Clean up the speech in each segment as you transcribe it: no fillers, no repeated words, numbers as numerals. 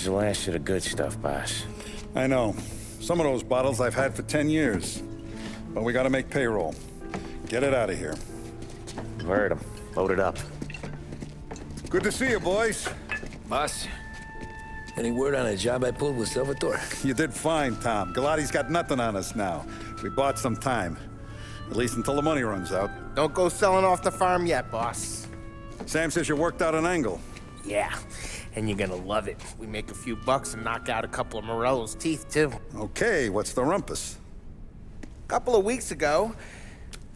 the last of the good stuff, boss. I know. Some of those bottles I've had for 10 years. But we gotta make payroll. Get it out of here. Heard him. Load it up. Good to see you, boys. Boss, any word on a job I pulled with Salvatore? You did fine, Tom. Galati's got nothing on us now. We bought some time. At least until the money runs out. Don't go selling off the farm yet, boss. Sam says you worked out an angle. Yeah, and you're gonna love it. We make a few bucks and knock out a couple of Morello's teeth, too. Okay, what's the rumpus? A couple of weeks ago,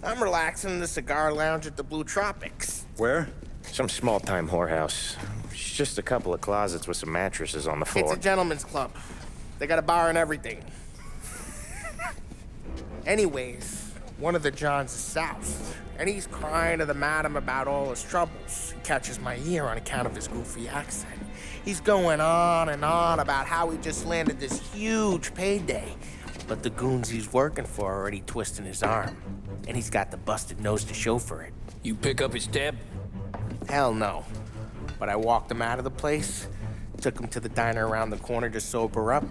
I'm relaxing in the cigar lounge at the Blue Tropics. Where? Some small-time whorehouse. It's just a couple of closets with some mattresses on the floor. It's a gentleman's club. They got a bar and everything. Anyways, one of the Johns is south, and he's crying to the madam about all his troubles. He catches my ear on account of his goofy accent. He's going on and on about how he just landed this huge payday, but the goons he's working for are already twisting his arm, and he's got the busted nose to show for it. You pick up his tab? Hell no. But I walked him out of the place, took him to the diner around the corner to sober up.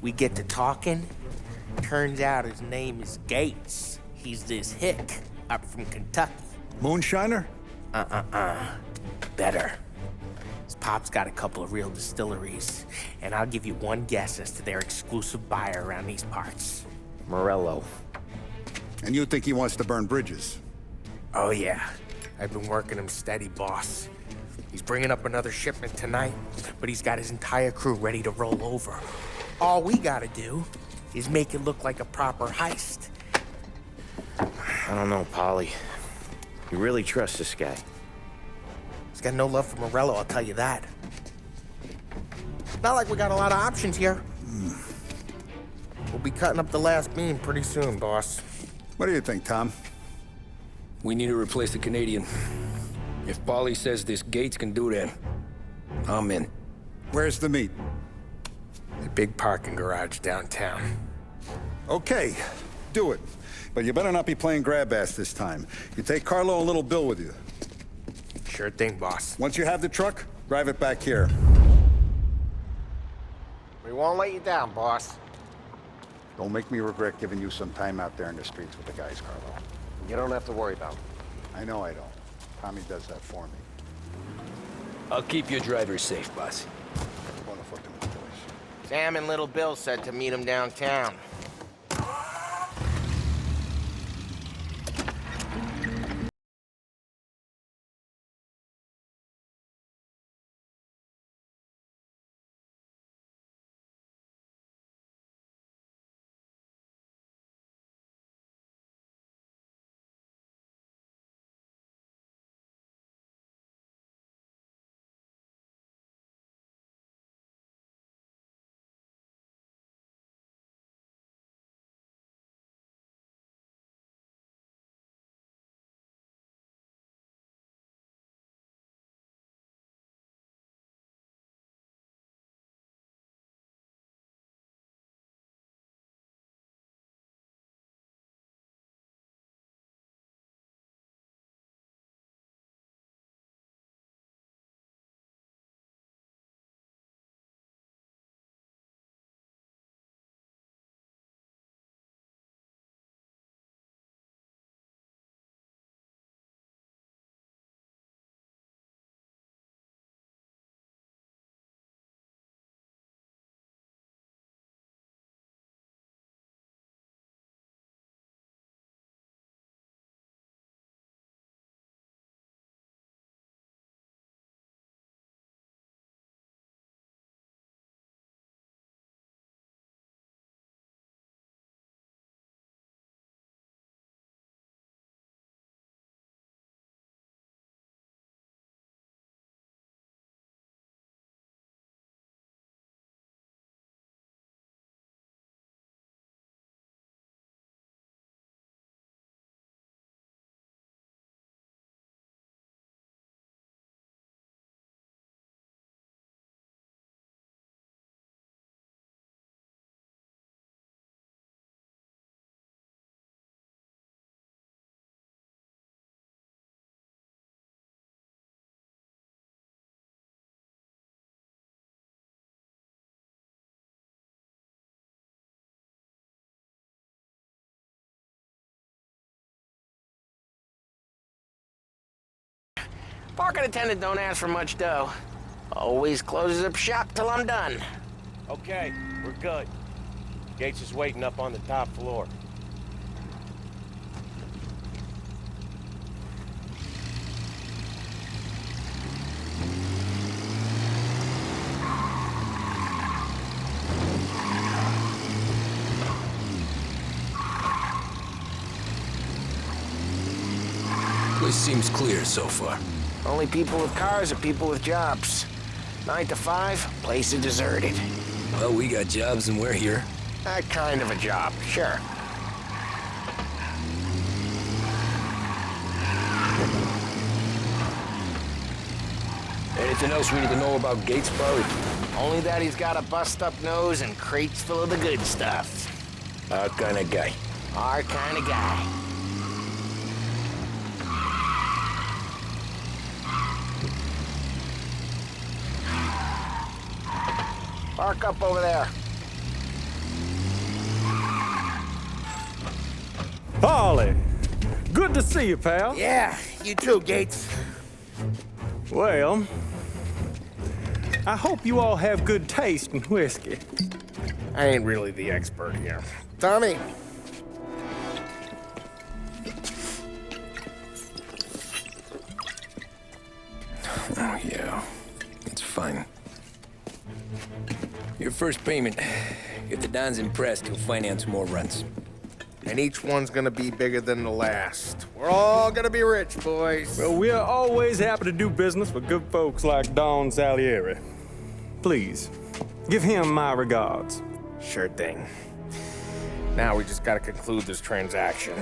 We get to talking. Turns out his name is Gates. He's this hick up from Kentucky. Moonshiner? Better. His pop's got a couple of real distilleries, and I'll give you one guess as to their exclusive buyer around these parts. Morello. And you think he wants to burn bridges? Oh yeah, I've been working him steady, boss. He's bringing up another shipment tonight, but he's got his entire crew ready to roll over. All we gotta do is make it look like a proper heist. I don't know, Polly. You really trust this guy? He's got no love for Morello, I'll tell you that. Not like we got a lot of options here. We'll be cutting up the last beam pretty soon, boss. What do you think, Tom? We need to replace the Canadian. If Paulie says this Gates can do that, I'm in. Where's the meat? The big parking garage downtown. Okay, do it. But you better not be playing grab ass this time. You take Carlo and Little Bill with you. Sure thing, boss. Once you have the truck, drive it back here. We won't let you down, boss. Don't make me regret giving you some time out there in the streets with the guys, Carlo. You don't have to worry about it. I know I don't. Tommy does that for me. I'll keep your driver safe, boss. What a fucking boys. Sam and Little Bill said to meet him downtown. Parking attendant don't ask for much dough. Always closes up shop till I'm done. Okay, we're good. Gates is waiting up on the top floor. Place seems clear so far. Only people with cars are people with jobs. 9 to 5, place is deserted. Well, we got jobs and we're here. That kind of a job, sure. Anything else we need to know about Gates, Polly? Only that he's got a bust-up nose and crates full of the good stuff. Our kind of guy. Our kind of guy. Park up over there. Polly, good to see you, pal. Yeah, you too, Gates. Well, I hope you all have good taste in whiskey. I ain't really the expert here. Tommy. Oh, yeah. It's fine. Your first payment. If the Don's impressed, he'll finance more runs. And each one's gonna be bigger than the last. We're all gonna be rich, boys. Well, we are always happy to do business with good folks like Don Salieri. Please, give him my regards. Sure thing. Now we just gotta conclude this transaction.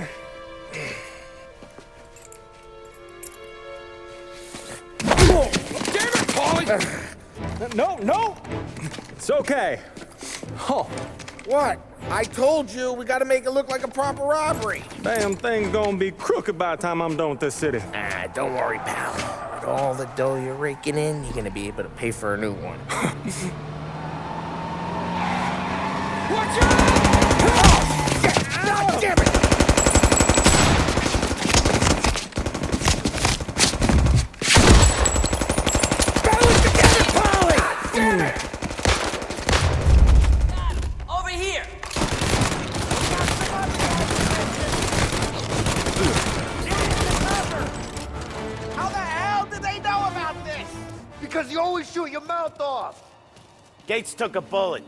Oh, damn it, Polly! No! It's okay. Oh, What? I told you we gotta make it look like a proper robbery. damn thing's gonna be crooked by the time I'm done with this city. Ah, don't worry, pal. With all the dough you're raking in, you're gonna be able to pay for a new one. Watch out! God damn it! Battle it together, Polly! Damn it! Over here! How the hell did they know about this? Because you always shoot your mouth off. Gates took a bullet.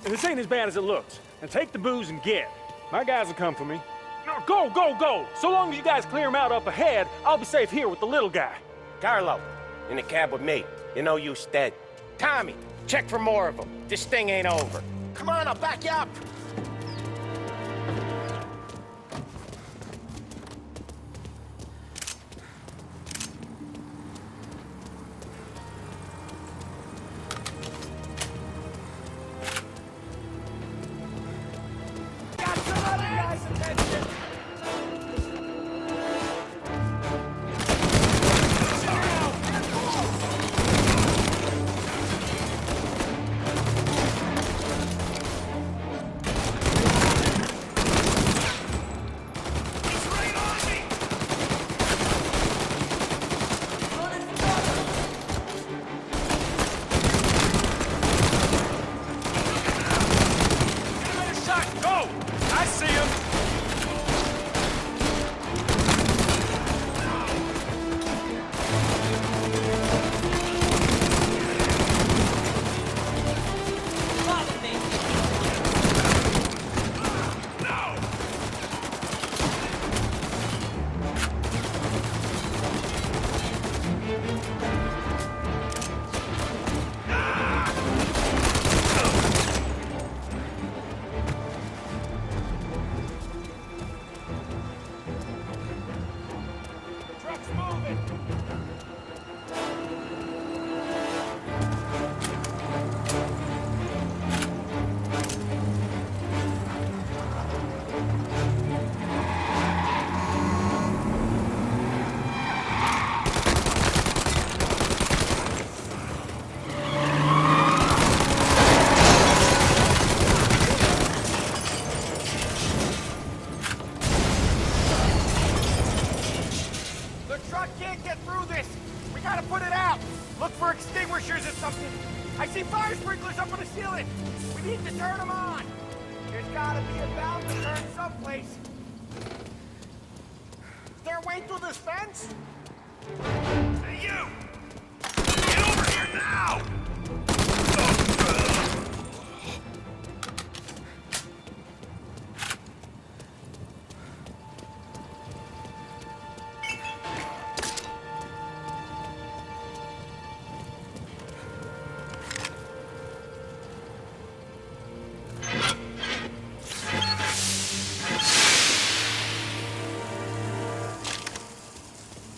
And this ain't as bad as it looks. Now take the booze and get. My guys will come for me. No, go! So long as you guys clear him out up ahead, I'll be safe here with the little guy. Carlo, in the cab with me. You know you dead. Tommy, check for more of them. This thing ain't over. Come on, I'll back you up. The truck can't get through this. We gotta put it out. Look for extinguishers or something. I see fire sprinklers up on the ceiling. We need to turn them on. There's gotta be a valve to turn someplace. Is there a way through this fence? Hey, you! Get over here now!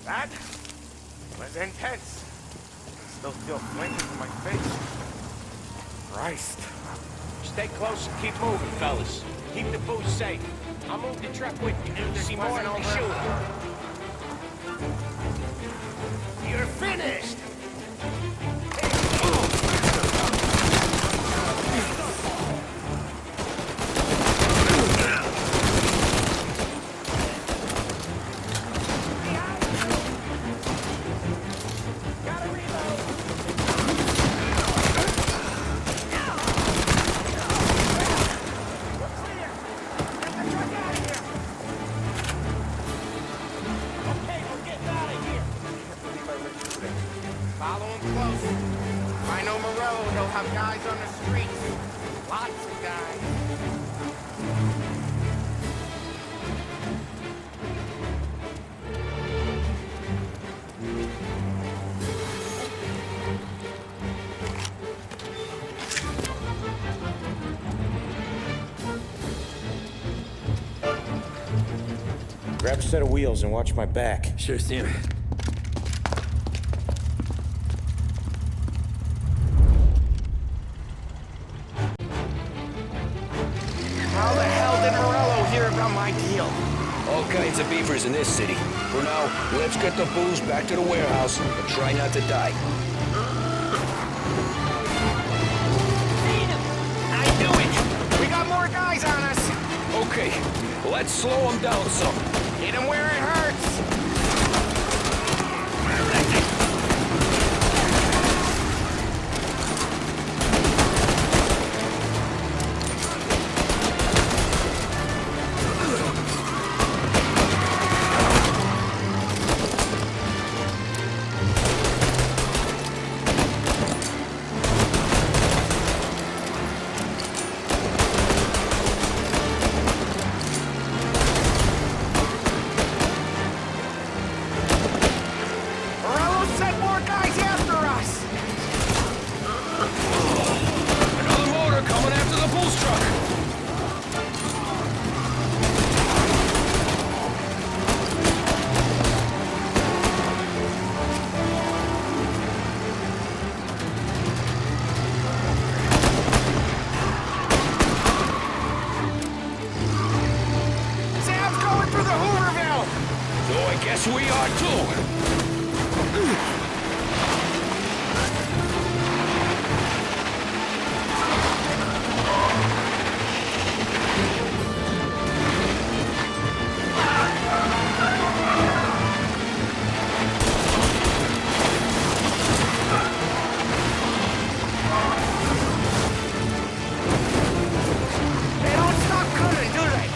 That was intense. I still feel flames in my face. Christ. Stay close and keep moving, fellas. Keep the booze safe. I'll move the truck with you. See more than the shooter. You're finished! Follow him close. If I know Morello, he'll have guys on the streets. Lots of guys. Grab a set of wheels and watch my back. Sure, Sam. How the hell did Morello hear about my deal? All kinds of beefers in this city. For now, let's get the booze back to the warehouse and try not to die. I knew it! We got more guys on us! Okay, let's slow them down some. Hit him where it hurts! Guess we are too. They don't stop coming, do they?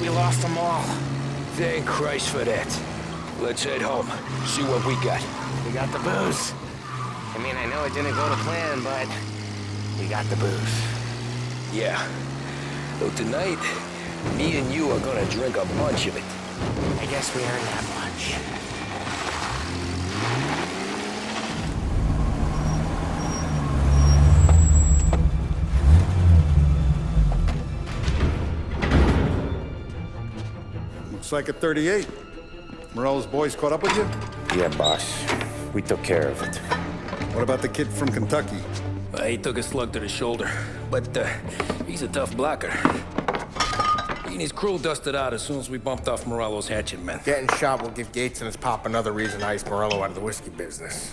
We lost them all. Thank Christ for that. Let's head home. See what we got. We got the booze. I mean, I know it didn't go to plan, but we got the booze. Yeah. Though tonight, me and you are gonna drink a bunch of it. I guess we earned that much. Looks like a 38. Morello's boys caught up with you? Yeah, boss. We took care of it. What about the kid from Kentucky? He took a slug to the shoulder, but he's a tough blocker. He and his crew dusted out as soon as we bumped off Morello's hatchet men. Getting shot will give Gates and his pop another reason to ice Morello out of the whiskey business.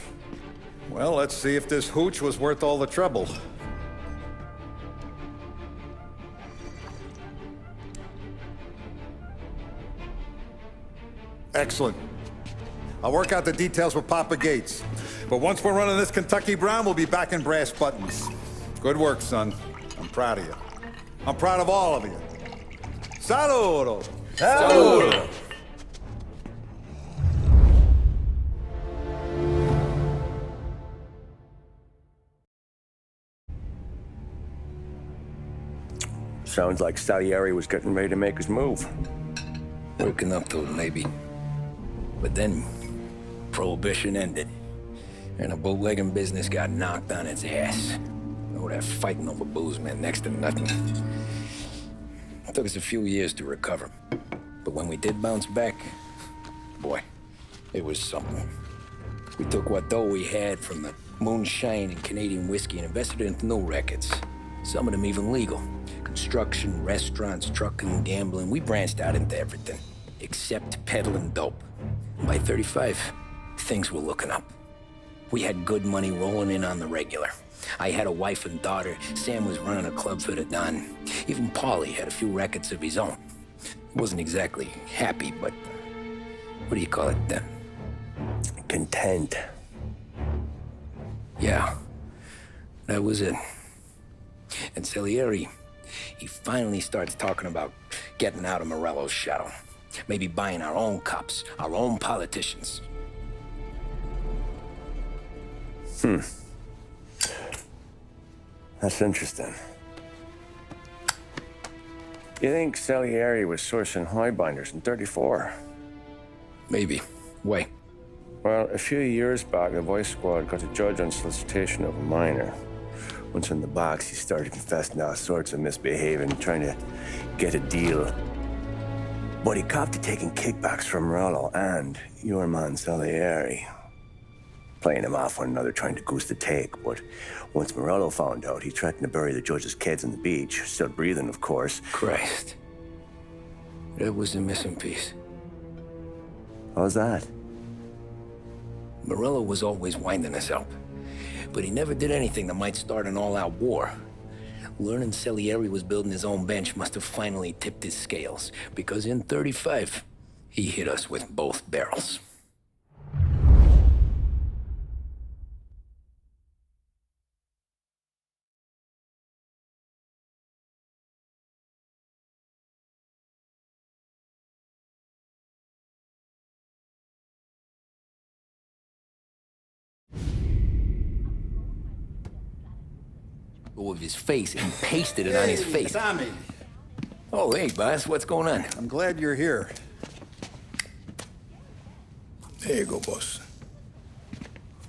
Well, let's see if this hooch was worth all the trouble. Excellent. I'll work out the details with Papa Gates. But once we're running this Kentucky Brown, we'll be back in brass buttons. Good work, son. I'm proud of you. I'm proud of all of you. Saludo! Saludo! Sounds like Salieri was getting ready to make his move. Working up to it, maybe. But then, Prohibition ended, and the bootlegging business got knocked on its ass. Oh, that fighting over booze meant next to nothing. It took us a few years to recover. But when we did bounce back, boy, it was something. We took what dough we had from the moonshine and Canadian whiskey and invested it into new records. Some of them even legal. Construction, restaurants, trucking, gambling. We branched out into everything, except peddling dope. By 35, things were looking up. We had good money rolling in on the regular. I had a wife and daughter. Sam was running a club for the Don. Even Paulie had a few records of his own. He wasn't exactly happy, but what do you call it then? Content. Yeah, that was it. And Salieri, he finally starts talking about getting out of Morello's shadow. Maybe buying our own cops, our own politicians. That's interesting. You think Salieri was sourcing highbinders in 34? Maybe. Why? Well, a few years back, the Vice Squad got a judge on solicitation of a minor. Once in the box, he started confessing all sorts of misbehaving, trying to get a deal. But he copped to taking kickbacks from Morello and your man Salieri. Playing them off one another, trying to goose the take. But once Morello found out, he threatened to bury the judge's kids on the beach. Still breathing, of course. Christ. That was the missing piece. How's that? Morello was always winding us up. But he never did anything that might start an all-out war. Learning Salieri was building his own bench must have finally tipped his scales. Because in 35, he hit us with both barrels. With his face and pasted it on his face. Tommy. Oh, hey, boss, what's going on? I'm glad you're here. There you go, boss.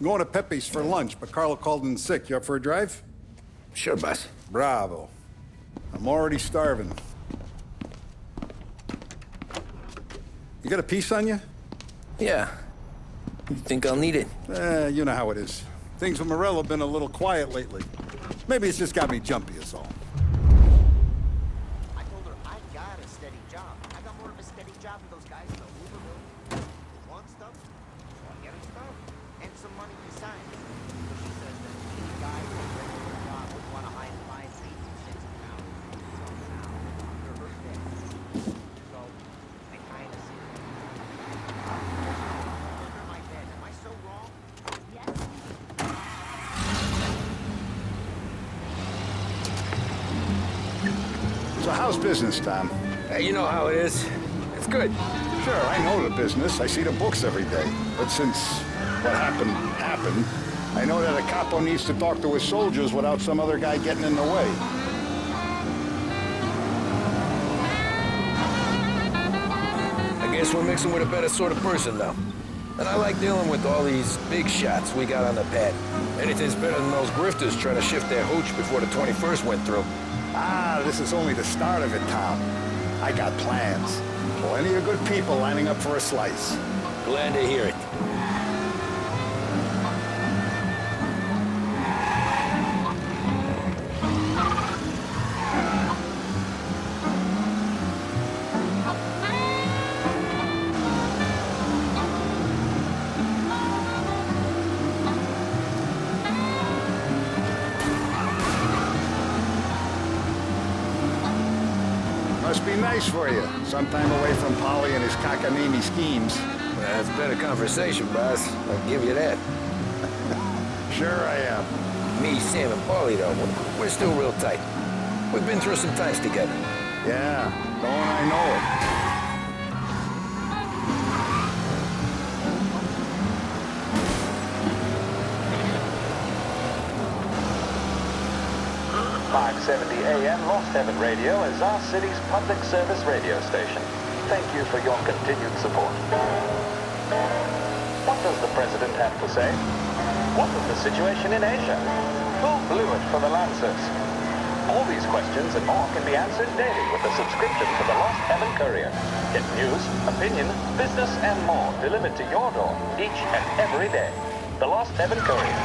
I'm going to Pepe's for lunch, but Carlo called in sick. You up for a drive? Sure, boss. Bravo. I'm already starving. You got a piece on you? Yeah. You think I'll need it? You know how it is. Things with Morello have been a little quiet lately. Maybe it's just got me jumpy, is all. I told her I got a steady job. I got more of a steady job than those guys in the Hooverville. They want stuff, so I get them stuff, and some money besides. But she says that any guy with a regular job would want to hide 5 feet and 6 pounds. Somehow, under her bed. So, I kind of see it. Under my bed. Am I so wrong? Yes. So how's business, Tom? Hey, you know how it is. It's good. Sure, I know the business. I see the books every day. But since what happened, I know that a capo needs to talk to his soldiers without some other guy getting in the way. I guess we're mixing with a better sort of person now. And I like dealing with all these big shots we got on the pad. Anything's better than those grifters trying to shift their hooch before the 21st went through. Ah, this is only the start of it, Tom. I got plans. Plenty of good people lining up for a slice. Glad to hear it. Must be nice for you. Sometime away from Polly and his cockamamie schemes. That's been a conversation, boss. I'll give you that. Sure I am. Me, Sam, and Paulie, though, we're still real tight. We've been through some times together. Yeah, don't I know it. .570 AM Lost Heaven Radio is our city's public service radio station. Thank you for your continued support. What does the president have to say? What is the situation in Asia? Who blew it for the Lancers? All these questions and more can be answered daily with a subscription to the Lost Heaven Courier. Get news, opinion, business, and more delivered to your door each and every day. The Lost Heaven Courier.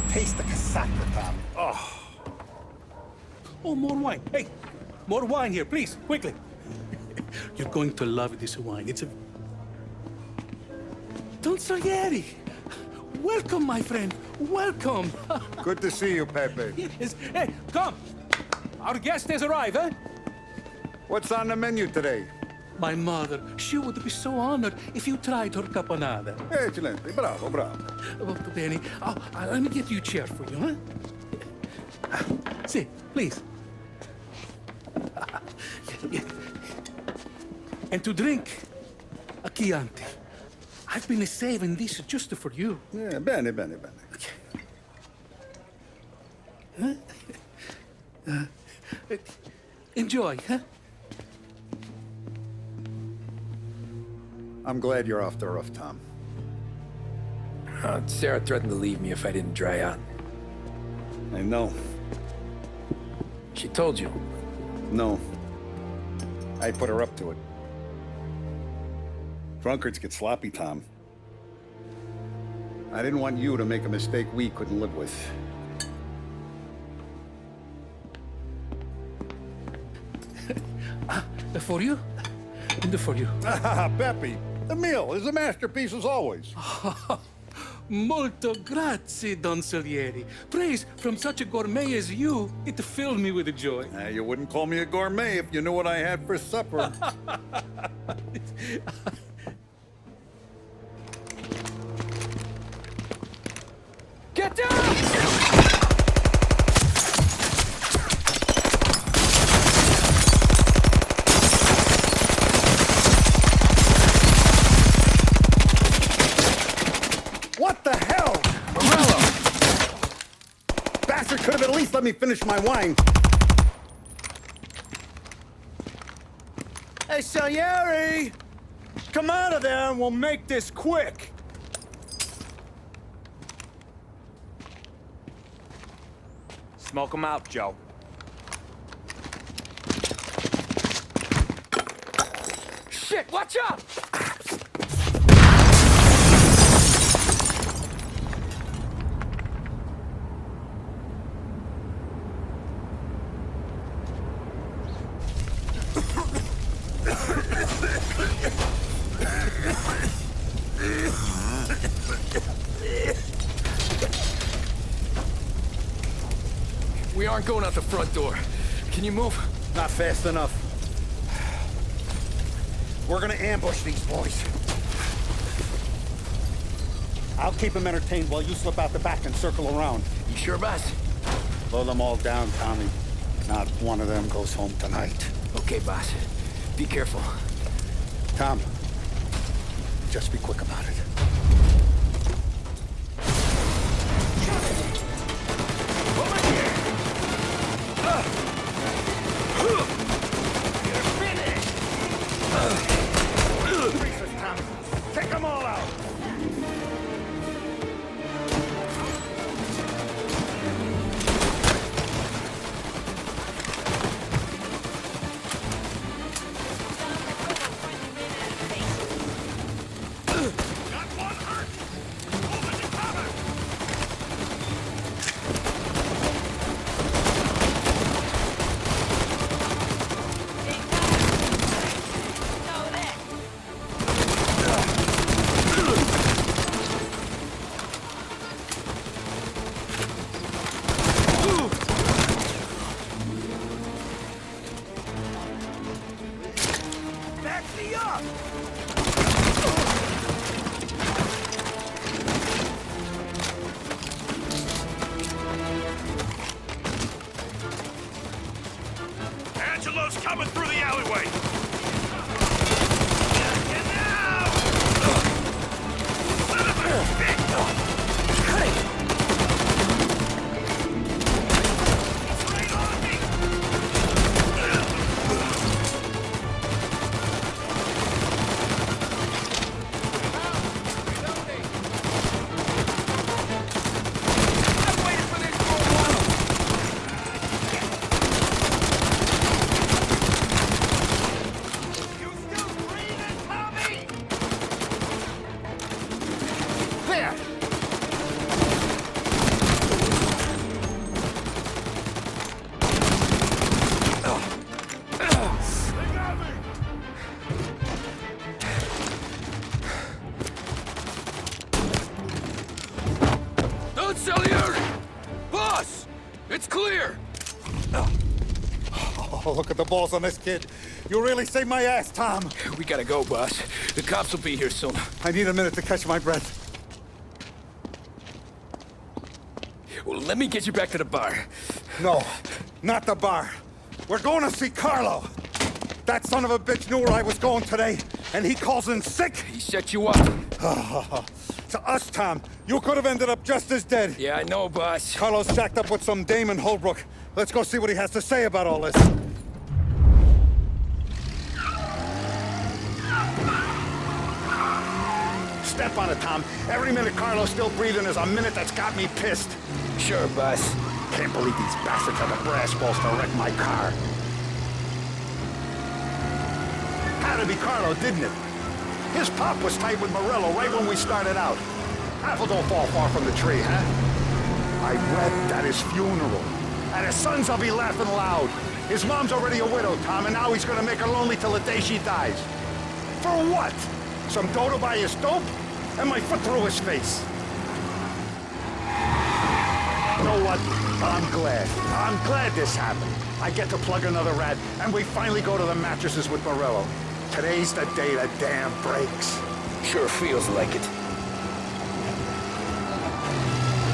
Taste the cassata, Tom. Oh, more wine. Hey, more wine here, please, quickly. You're going to love this wine. It's a... Don Salieri. Welcome, my friend. Welcome. Good to see you, Pepe. Yes. Hey, come. Our guest has arrived, eh? What's on the menu today? My mother, she would be so honored if you tried her caponata. Excellent. Bravo, bravo. Molto bene. Oh, let me get you a chair for you, huh? See, please. And to drink, a Chianti. I've been saving this just for you. Yeah, bene, bene, bene. Okay. Enjoy, huh? I'm glad you're off the roof, Tom. Sarah threatened to leave me if I didn't dry out. I know. She told you? No. I put her up to it. Drunkards get sloppy, Tom. I didn't want you to make a mistake we couldn't live with. For you? And for you. Pepe, the meal is a masterpiece as always. Molto grazie, Don Salieri. Praise from such a gourmet as you, it filled me with joy. You wouldn't call me a gourmet if you knew what I had for supper. Get down! What the hell? Morello! Bastard could have at least let me finish my wine. Hey, Salieri! Come out of there and we'll make this quick. Smoke 'em out, Joe. Shit, watch out! We aren't going out the front door. Can you move? Not fast enough. We're gonna ambush these boys. I'll keep them entertained while you slip out the back and circle around. You sure, boss? Blow them all down, Tommy. Not one of them goes home tonight. Okay, boss. Be careful. Tom, Just be quick about it. Take them all out! Angelo's coming through the alleyway! Get now! Son of a bitch! It's right on me! I've waited for this for a while. You still breathing, Tommy? There! They got me! Don't Salieri! Boss! It's clear! Oh, look at the balls on this kid. You really saved my ass, Tom. We gotta go, boss. The cops will be here soon. I need a minute to catch my breath. Well, let me get you back to the bar. No, not the bar. We're going to see Carlo. That son of a bitch knew where I was going today, and he calls in sick. He set you up. To us, Tom, you could have ended up just as dead. Yeah, I know, boss. Carlo's jacked up with some dame in Holbrook. Let's go see what he has to say about all this. Step on it, Tom. Every minute Carlo's still breathing is a minute that's got me pissed. Sure, boss. Can't believe these bastards have the brass balls to wreck my car. Had to be Carlo, didn't it? His pop was tight with Morello right when we started out. Apple don't fall far from the tree, huh? I read at his funeral. At his son's, I'll be laughing loud. His mom's already a widow, Tom, and now he's gonna make her lonely till the day she dies. For what? Some dough to buy his dope? And my foot through his face. You know what? I'm glad. I'm glad this happened. I get to plug another rat, and we finally go to the mattresses with Morello. Today's the day the dam breaks. Sure feels like it.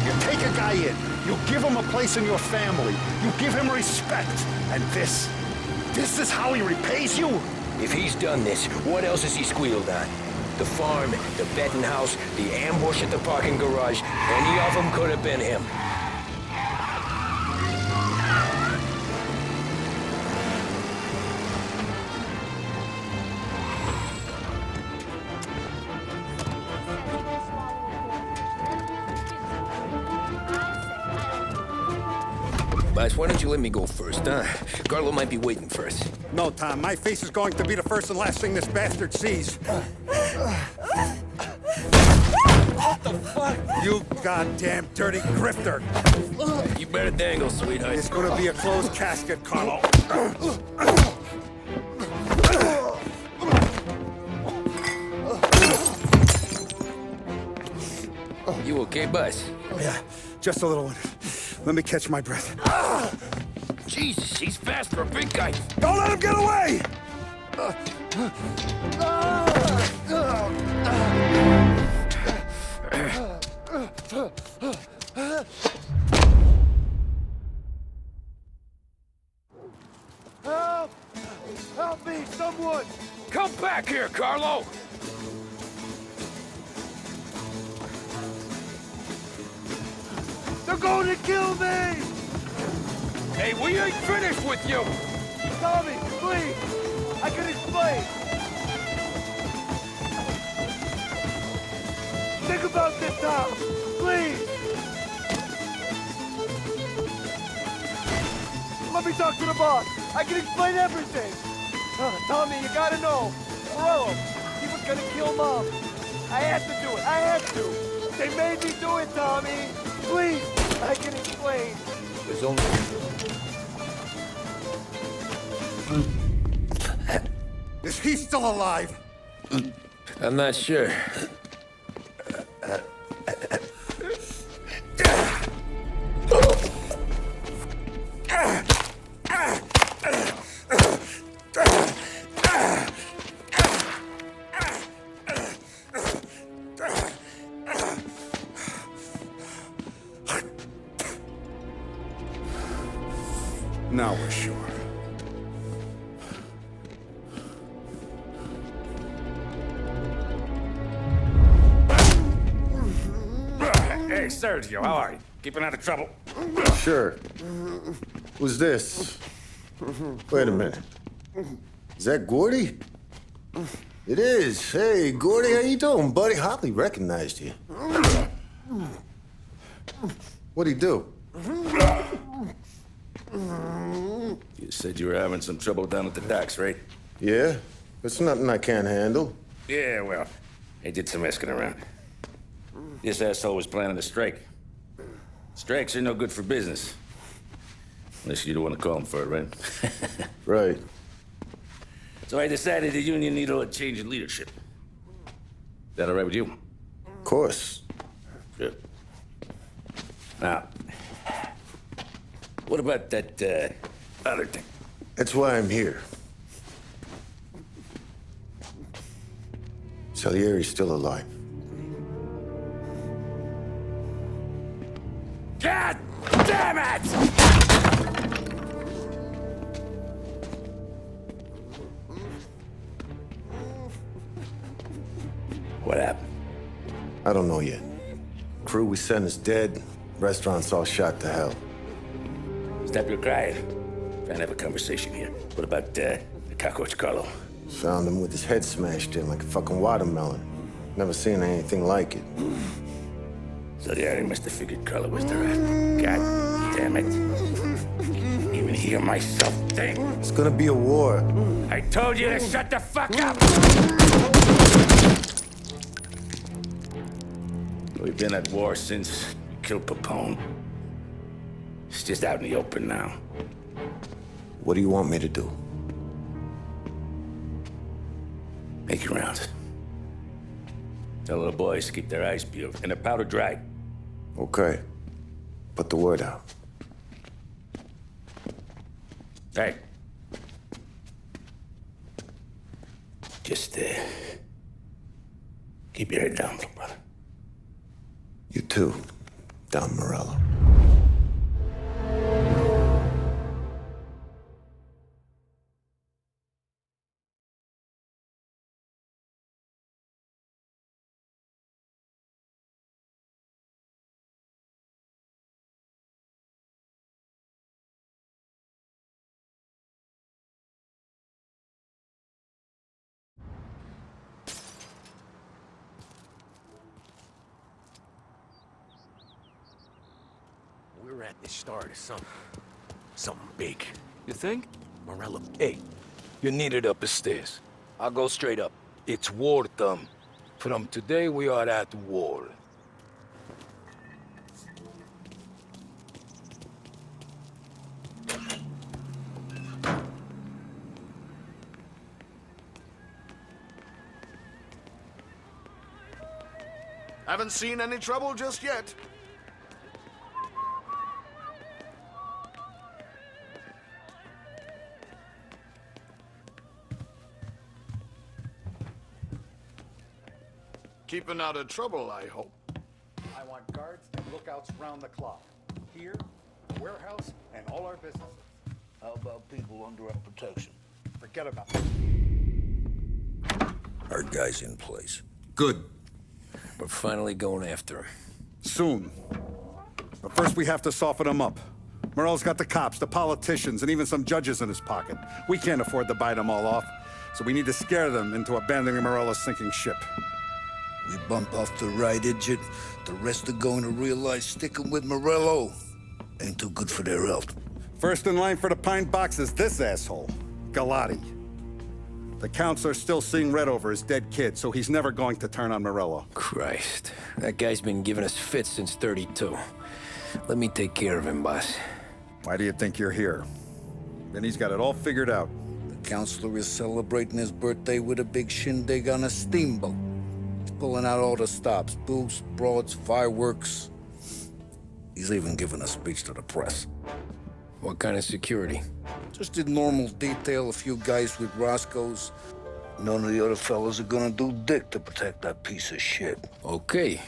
You take a guy in, you give him a place in your family, you give him respect, and this is how he repays you? If he's done this, what else has he squealed on? The farm, the betting house, the ambush at the parking garage. Any of them could have been him. Boss, why don't you let me go first, huh? Carlo might be waiting for us. No, Tom, my face is going to be the first and last thing this bastard sees. What the fuck? You goddamn dirty grifter. You better dangle, sweetheart. It's gonna be a closed casket, Carlo. You okay, boss? Yeah, just a little one. Let me catch my breath. Jesus, he's fast for a big guy. Don't let him get away! Help! Help me, someone! Come back here, Carlo! going to kill me! Hey, we ain't finished with you! Tommy, please! I can explain! Think about this, Tom! Please! Let me talk to the boss! I can explain everything! Tommy, you gotta know! Morello, he was gonna kill Mom! I had to do it! I had to! They made me do it, Tommy! Please! I can explain! There's only... Is he still alive? I'm not sure. Now we're sure. Hey, Sergio, how are you? Keeping out of trouble? Sure. Who's this? Wait a minute. Is that Gordy? It is. Hey, Gordy, how you doing, buddy? Hardly recognized you. What'd he do? You said you were having some trouble down at the docks, right? Yeah? It's nothing I can't handle. Yeah, well, I did some asking around. This asshole was planning a strike. Strikes are no good for business. Unless you don't want to call him for it, right? Right. So I decided the union needed a change in leadership. That all right with you? Of course. Good. Now, what about that, other thing? That's why I'm here. Salieri's still alive. God damn it! What happened? I don't know yet. Crew we sent is dead. Restaurant's all shot to hell. Stop your crying. Trying to have a conversation here. What about, the cockroach Carlo? Found him with his head smashed in like a fucking watermelon. Never seen anything like it. So the Ari must have figured Carlo was the rat. God damn it. Even hear myself think. It's gonna be a war. I told you to shut the fuck up! We've been at war since we killed Papone. It's just out in the open now. What do you want me to do? Make your rounds. Tell the boys to keep their eyes peeled and their powder dry. Okay. Put the word out. Hey. Just, keep your head down, little brother. You too, Don Morello. We're at the start of something. Something big. You think? Morello. Hey, you're needed up the stairs. I'll go straight up. It's war time. From today, we are at war. Haven't seen any trouble just yet. Keeping out of trouble, I hope. I want guards and lookouts round the clock. Here, warehouse, and all our businesses. How about people under our protection? Forget about it. Our guy's in place. Good. We're finally going after him. Soon. But first we have to soften him up. Morello's got the cops, the politicians, and even some judges in his pocket. We can't afford to bite them all off, so we need to scare them into abandoning Morello's sinking ship. We bump off the right idiot, the rest are going to realize sticking with Morello ain't too good for their health. First in line for the pine box is this asshole, Galati. The counselor's still seeing red over his dead kid, so he's never going to turn on Morello. Christ. That guy's been giving us fits since 32. Let me take care of him, boss. Why do you think you're here? Then he's got it all figured out. The counselor is celebrating his birthday with a big shindig on a steamboat. He's pulling out all the stops, booze, broads, fireworks. He's even giving a speech to the press. What kind of security? Just did normal detail, a few guys with Roscoe's. None of the other fellas are gonna do dick to protect that piece of shit. Okay.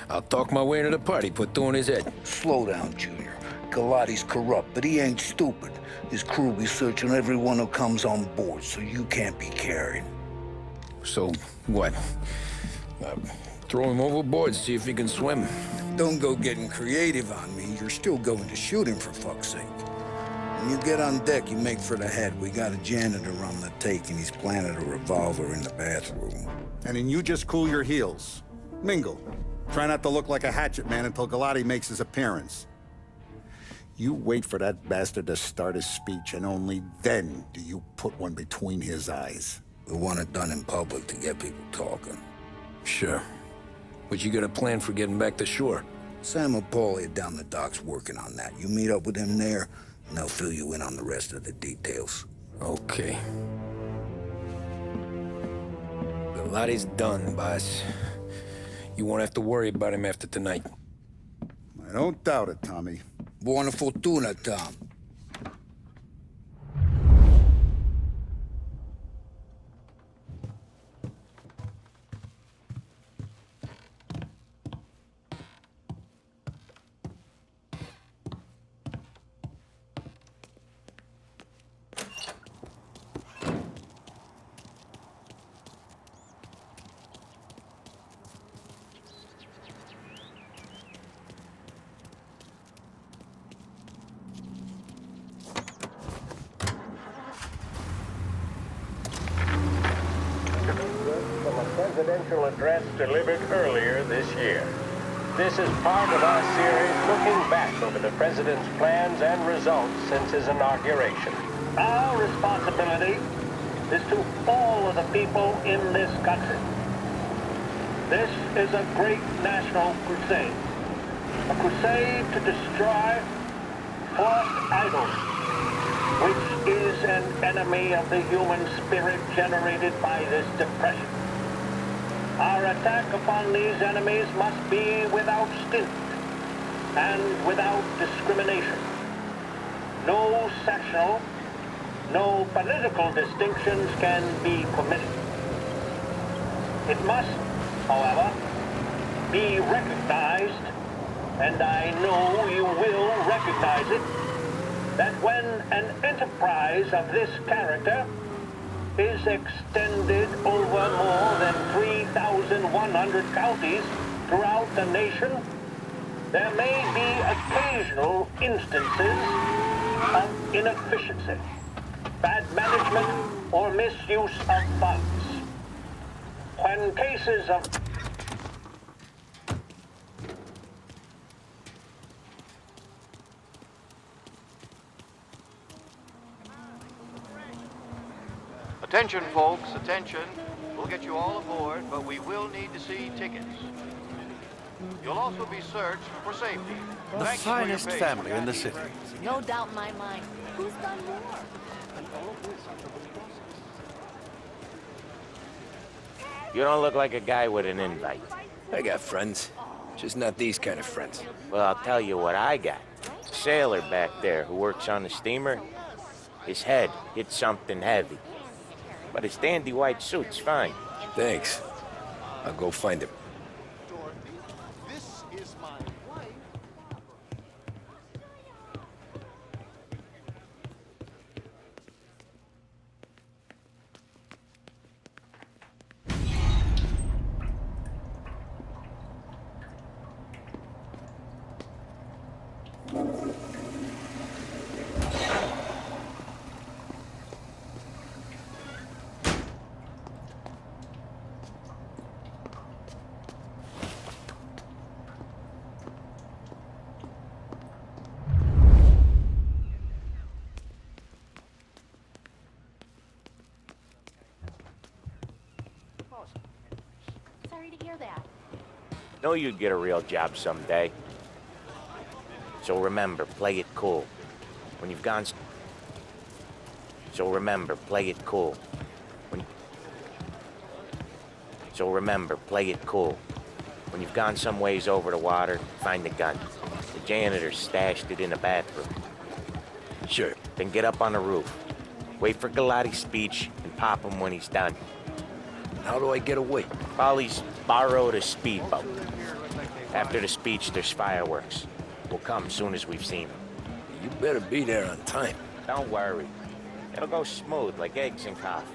I'll talk my way into the party, put two in his head. Slow down, Junior. Galati's corrupt, but he ain't stupid. His crew be searching everyone who comes on board, so you can't be carried. So, what? Throw him overboard, see if he can swim. Don't go getting creative on me. You're still going to shoot him, for fuck's sake. When you get on deck, you make for the head. We got a janitor on the take, and he's planted a revolver in the bathroom. And then you just cool your heels. Mingle. Try not to look like a hatchet man until Galati makes his appearance. You wait for that bastard to start his speech, and only then do you put one between his eyes. We want it done in public to get people talking. Sure. But you got a plan for getting back to shore? Sam and Paulie down the docks working on that. You meet up with him there, and they'll fill you in on the rest of the details. Okay. Galati's done, boss. You won't have to worry about him after tonight. I don't doubt it, Tommy. Buona fortuna, Tom. Presidential address delivered earlier this year. This is part of our series looking back over the president's plans and results since his inauguration. Our responsibility is to all of the people in this country. This is a great national crusade. A crusade to destroy false idols, which is an enemy of the human spirit generated by this depression. Our attack upon these enemies must be without stint and without discrimination. No sectional, no political distinctions can be permitted. It must, however, be recognized, and I know you will recognize it, that when an enterprise of this character is extended over more than 3,100 counties throughout the nation, there may be occasional instances of inefficiency, bad management, or misuse of funds. When cases of Attention, folks, attention. We'll get you all aboard, but we will need to see tickets. You'll also be searched for safety. The Thank you for your finest patience. family in the city. No doubt in my mind. Who's done more? You don't look like a guy with an invite. I got friends. Just not these kind of friends. Well, I'll tell you what I got. Sailor back there who works on the steamer. His head hit something heavy. But his dandy white suit's fine. Thanks. I'll go find him. This is my wife. sorry to hear that. Know you'd get a real job someday. So remember, play it cool. When you've gone... So remember, play it cool. So remember, play it cool. When you've gone some ways over the water, find the gun. The janitor stashed it in the bathroom. Sure. Then get up on the roof. Wait for Galati's speech and pop him when he's done. How do I get away? Polly's borrowed a speedboat. After the speech, there's fireworks. We'll come soon as we've seen them. You better be there on time. Don't worry. It'll go smooth like eggs and coffee.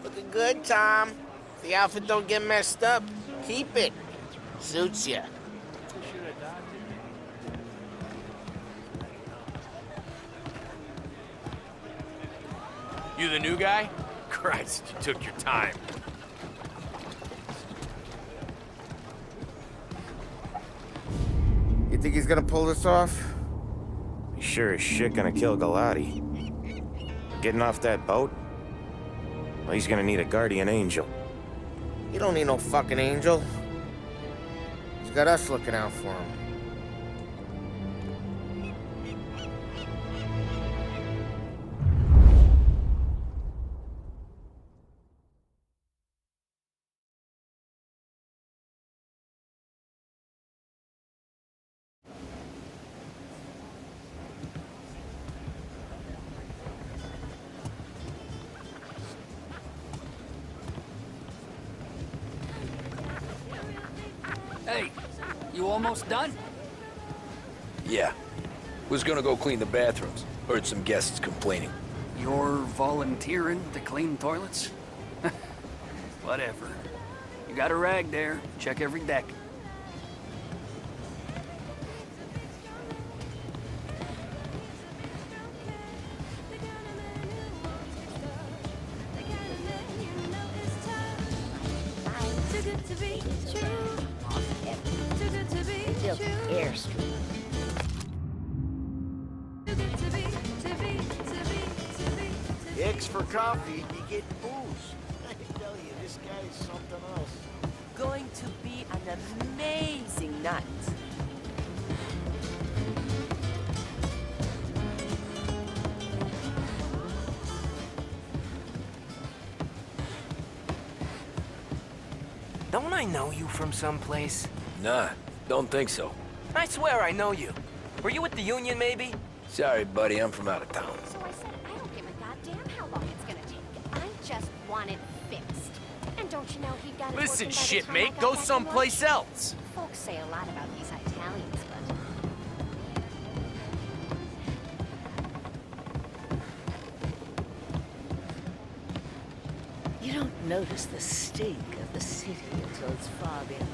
Looking good, Tom. If the outfit don't get messed up, keep it. Suits ya. You the new guy? Christ, you took your time. You think he's gonna pull this off? He's sure as shit gonna kill Galati. Getting off that boat? Well, he's gonna need a guardian angel. He don't need no fucking angel. He's got us looking out for him. Hey, you almost done? Yeah. Was gonna go clean the bathrooms. Heard some guests complaining. You're volunteering to clean toilets? Whatever. You got a rag there. Check every deck. X for coffee, you get booze. I tell you, this guy is something else. Going to be an amazing night. Don't I know you from someplace? Nah, don't think so. I swear I know you. Were you with the Union, maybe? Sorry, buddy, I'm from out of town. So I said, I don't give a goddamn how long it's gonna take. I just want it fixed. And don't you know he got it Listen, working by the shit, time mate, I got go back to someplace work? else. Folks say a lot about these Italians, but... You don't notice the stink of the city until it's far behind.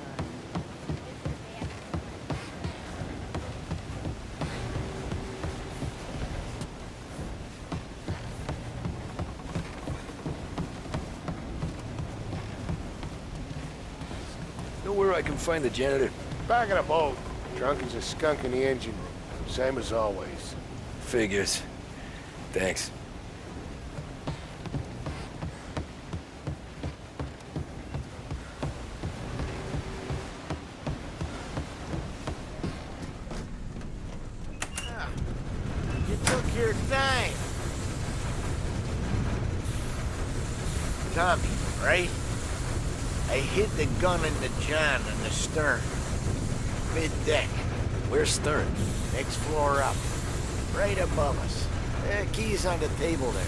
Know where I can find the janitor? Back in a boat. Drunk as a skunk in the engine room. Same as always. Figures. Thanks. You took your time. Tommy, right? I hid the gun in the John in the stern. Mid-deck. Where's stern? Next floor up. Right above us. Keys on the table there.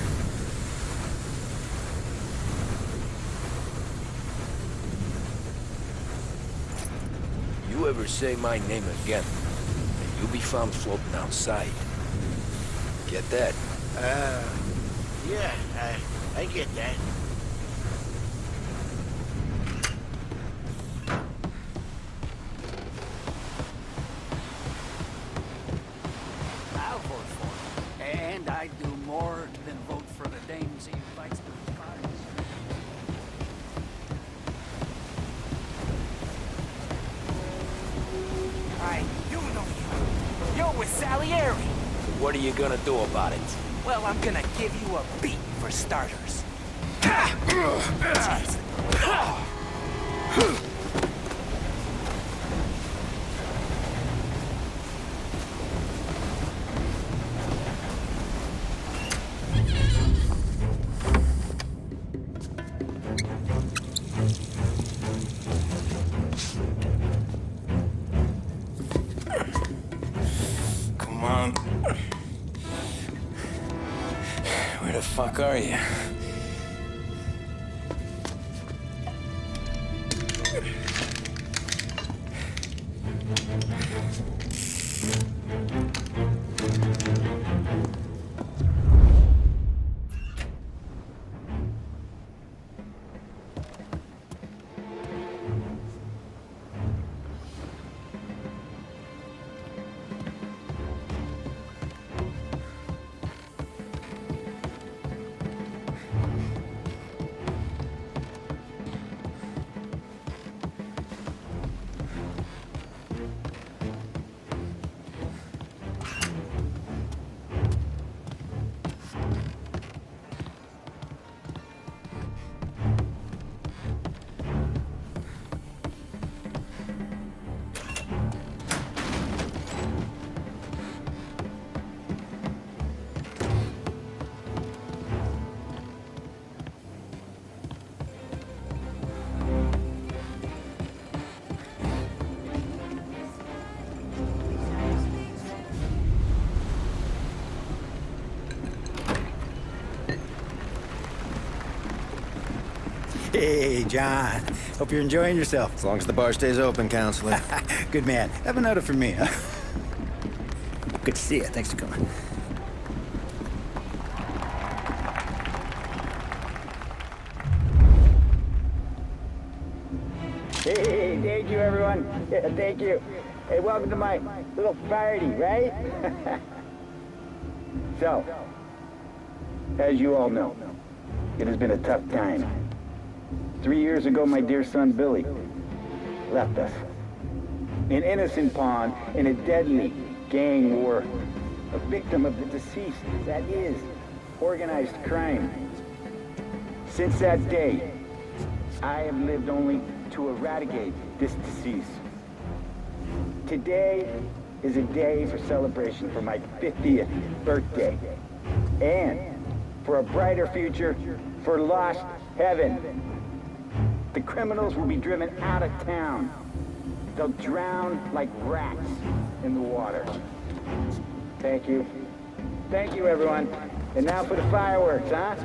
You ever say my name again, and you'll be found floating outside. Get that? Yeah, I get that. I'll vote for him. And I do more than vote for the dames he invites to his parties. I do know you. You're with Salieri. What are you gonna do about it? Well, I'm gonna give you a beat for starters. Jeez. fuck are you? Hey, John. Hope you're enjoying yourself. As long as the bar stays open, counselor. Good man. Have another for me, huh? Good to see you. Thanks for coming. Hey, thank you, everyone. Yeah, thank you. Hey, welcome to my little party, right? So, as you all know, it has been a tough time. 3 years ago, my dear son, Billy, left us. An innocent pawn in a deadly gang war. A victim of the deceased, that is, organized crime. Since that day, I have lived only to eradicate this disease. Today is a day for celebration for my 50th birthday. And for a brighter future for lost heaven. The criminals will be driven out of town. They'll drown like rats in the water. Thank you. Thank you, everyone. And now for the fireworks, huh?